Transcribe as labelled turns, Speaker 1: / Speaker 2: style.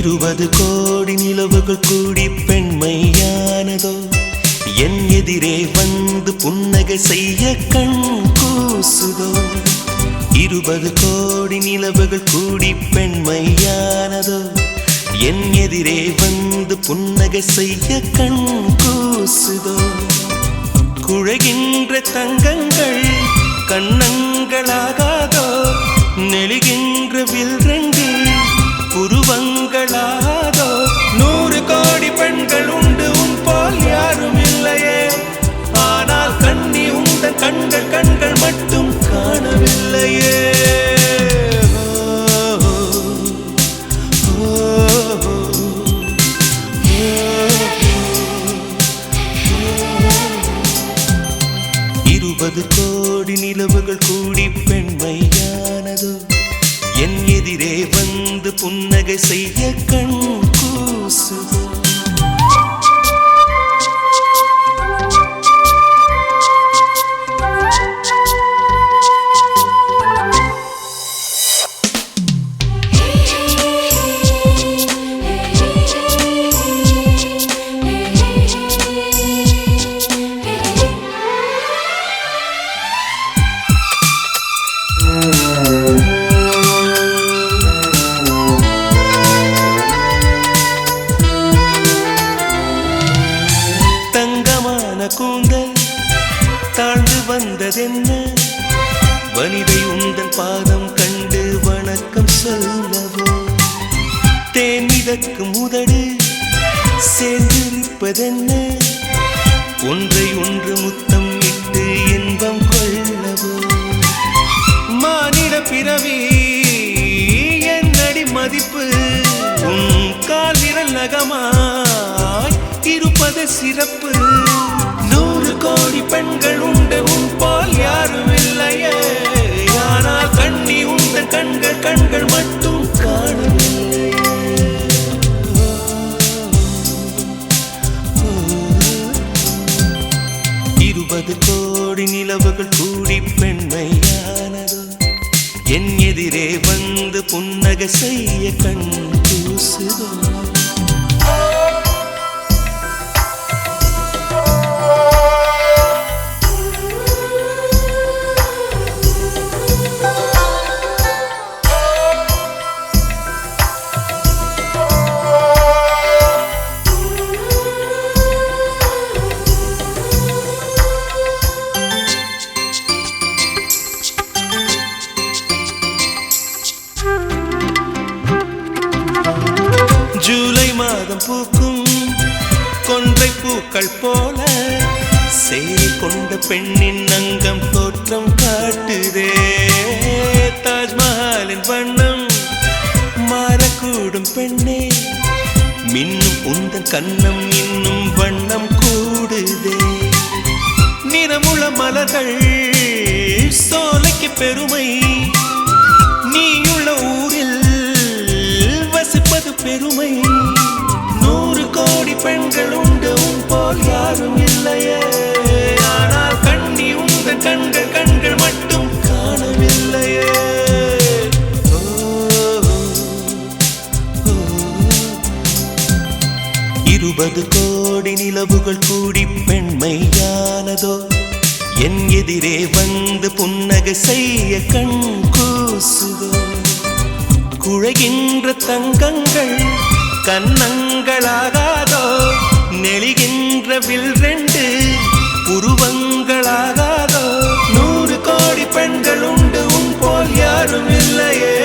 Speaker 1: 20 கோடி நிலவுகள் கூடி பெண்மையானதோ என் எதிரே வந்து புன்னகை செய்ய கண் கூசுதோ 20 கோடி நிலவுகள் கூடி பெண்மையானதோ என் எதிரே வந்து புன்னகை செய்ய கண் கூசுதோ குழைகின்ற தங்கங்கள் கண்ணங்களாகாதோ நெளிகின்ற வில்ரெண்டு புருவங்களாதோ 100 கோடி பெண்கள் உண்டு உன் போல் யாரும் இல்லையே ஆனால் கண்ணி உந்த கண்கள் மட்டும் காணவில்லையே கோடி நிலவுகள் கூடி பெண்மையானதோ என் எதிரே வந்து புன்னகை செய்ய கண் கூசுதோ கூந்தல் தாழ்ந்து வந்ததென்ன வனிதை உந்தன் பாதம் கண்டு வணக்கம் சொல்லவோ தேன் மிதக்கும் உதடு சேர்ந்திருப்பதென்ன ஒன்றை ஒன்று முத்தம் இட்டு இன்பம் கொள்ளவோ மானிட பிறவி என்னடி மதிப்பு உன் கால் விரல் நகமாய் இருப்பது சிறப்பு 100 கோடி பெண்கள் உண்டு உன் போல் யாரும் இல்லையே ஆனால் கண்ணி உந்த கண்கள் மட்டும் காணவில்லையே 20 கோடி நிலவுகள் கூடி பெண்மையானதோ என் எதிரே வந்து புன்னகை செய்ய கண் கூசுதோ ஜூலை மாதம் பூக்கும் கொன்றை பூக்கள் போல சேரி கொண்ட பெண்ணின் அங்கம் தோற்றம் காட்டுதே தாஜ்மஹாலின் வண்ணம் மாறக்கூடும் பெண்ணே மின்னும் உந்தன் கண்ணம் இன்னும் வண்ணம் கூடுதே நிறமுள்ள மலர்கள் சோலைக்கு பெருமை நீயுள்ள ஊரில் வசிப்பது பெருமை 100 கோடி பெண்கள் உண்டு உன் போல் யாரும் இல்லையே ஆனால் கண்ணி உந்த கண்கள் மட்டும் காணவில்லையே 20 கோடி நிலவுகள் கூடி பெண்மையானதோ என் எதிரே வந்து புன்னகை செய்ய கண் கூசுதோ குழைகின்ற தங்கங்கள் கண்ணங்களாகாதோ நெளிகின்ற வில்ரெண்டு புருவங்களாகாதோ 100 கோடி பெண்கள் உண்டு உன் போல் யாரும் இல்லையே